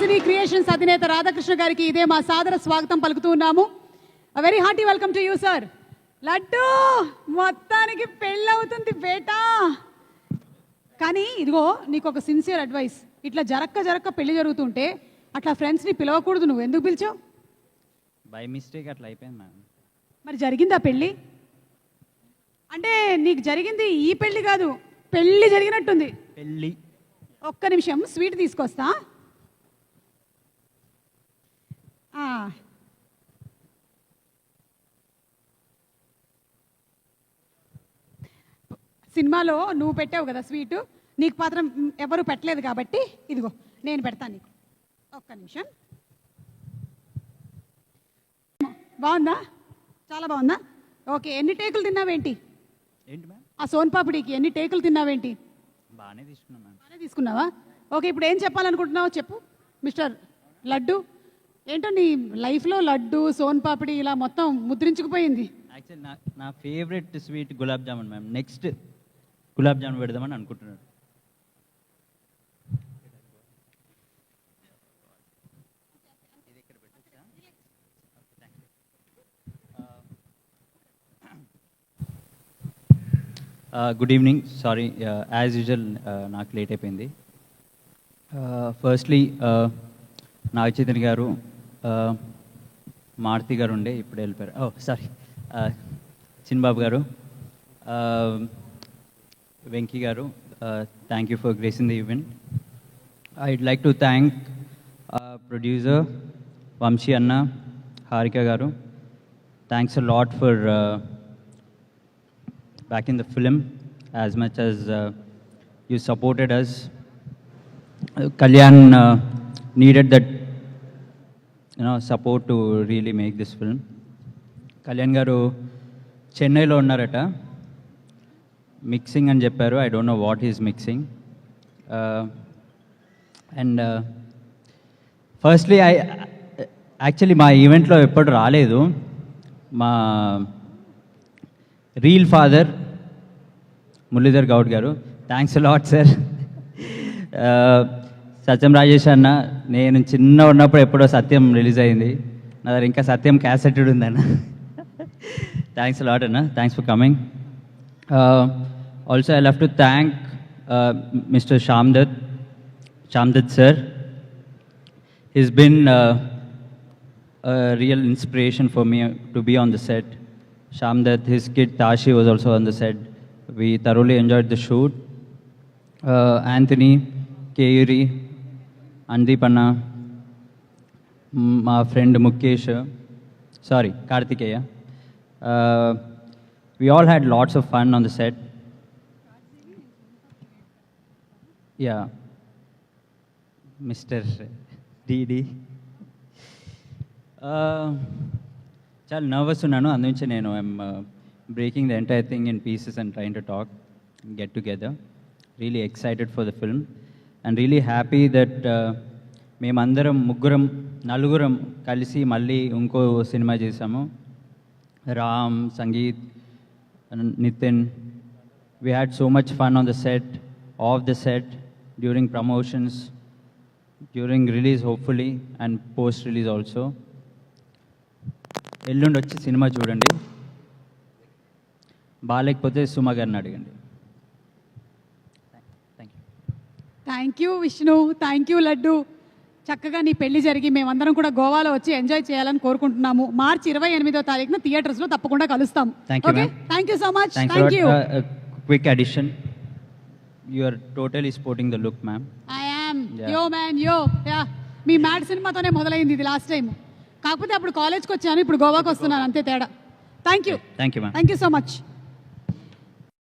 Hasini creations అధినేత రాధాకృష్ణ గారికి ఇదే మా సాదర స్వాగతం పలుకుతూ ఉన్నాము. Very hearty welcome to you sir. Laddu మొత్తానికి పెళ్ళవుతుంది బేటా. కానీ ఇదిగో నీకు ఒక సిన్సియర్ అడ్వైస్, ఇట్లా జరక్క పెళ్లి జరుగుతుంటే అట్లా ఫ్రెండ్స్ని పిలవకూడదు. నువ్వు ఎందుకు పిలిచావు? బై మిస్టేక్ అట్లా అయిపోయింది మ్యామ్. మరి జరిగిందా పెళ్ళి? అంటే నీకు జరిగింది ఈ పెళ్ళి కాదు, పెళ్ళి జరిగినట్టుంది. పెళ్ళి ఒక్క నిమిషం స్వీట్ తీసుకొస్తా. సినిమాలో నువ్వు పెట్టావు కదా స్వీటు, నీకు మాత్రం ఎవరు పెట్టలేదు కాబట్టి ఇదిగో నేను పెడతాను నీకు. ఒక్క నిమిషం. బాగుందా? చాలా బాగుందా? ఓకే. ఎన్ని టేకులు తిన్నావేంటి? ఏంటి మ్యామ్? ఆ సోన్పాపిడికి ఎన్ని టేకులు తిన్నావేంటి? బాగానే తీసుకున్నాం మ్యామ్. బాగానే తీసుకున్నావా? ఓకే. ఇప్పుడు ఏం చెప్పాలనుకుంటున్నావు చెప్పు మిస్టర్ లడ్డు. ఏంటో నీ లైఫ్లో లడ్డు సోన్పాపిడి ఇలా మొత్తం ముద్రించుకుపోయింది. యాక్చువల్లీ నా favourite sweet gulab jamun ma'am. Next gulab jamun పెడదామని అనుకుంటున్నాడు. Good evening. Sorry, as usual నాకు లేట్ అయిపోయింది. ఫస్ట్లీ నాగచైతన్య గారు, మారుతి గారు ఉండే ఇప్పుడు వెళ్ళిపోయారు. Sorry, చిన్బాబు garu, Venky garu, thank you for gracing the event. I'd like to thank producer Vamsi అన్న, Harika garu. Thanks a lot for backing the film as much as you supported us. Kalyan needed that support to really make this film. Kalyan garu Chennai lo unnarata, mixing అని చెప్పారు. I don't know what he is mixing. And firstly, I actually మా ఈవెంట్లో ఎప్పుడు రాలేదు. మా reel father Muralidhar Goud గారు, thanks lot sir. సత్యం రాజేష్ అన్న, నేను చిన్న ఉన్నప్పుడు ఎప్పుడో సత్యం రిలీజ్ అయింది, నా దగ్గర ఇంకా సత్యం క్యాసెటెడ్ ఉందన్న. థ్యాంక్స్ లాట్ అన్న, thanks for coming. Also I love to thank mister Shyamdutt sir. He's been real inspiration for me to be on the set. Shamdat, his kid Tashi was also on the set. We thoroughly enjoyed the shoot. Anthony, Kayuri, Andeep Anna, my friend Mukesh, Kartikeya. We all had lots of fun on the set. Yeah. Mr. DD. చాలా nervous ఉన్నాను, అందుకే నేను I'm breaking the entire thing in pieces and train to talk, get together. Really excited for the film and really happy that మేమందరం నలుగురం కలిసి మళ్ళీ ఇంకో సినిమా చేసాము. Ram, Sangeeth, Nithin, we had so much fun on the set, off the set, during promotions, during release hopefully and post release also. ఎల్లుండి వచ్చి సినిమా చూడండి, బాగాలేకపోతే సుమా గారిని అడగండి. Thank you Vishnu, thank you laddu. చక్కగా నీ పెళ్లి జరిగి మేమందరం కూడా గోవాలో వచ్చి ఎంజాయ్ చేయాలని కోరుకుంటున్నాము. మార్చి 28వ తారీఖున థియేటర్స్లో తప్పకుండా కలుస్తాం. Okay, thank you so much. Thank you. Quick addition, you are totally sporting the look ma'am. I am yo man yo. Yeah, మీ మ్యాడ్ సినిమాతోనే మొదలైంది ఇది లాస్ట్ టైం, కాకపోతే అప్పుడు కాలేజ్కి వచ్చాను, ఇప్పుడు గోవాకి వస్తున్నాను, అంతే తేడా. Thank you. Thank you ma'am. Thank you so much.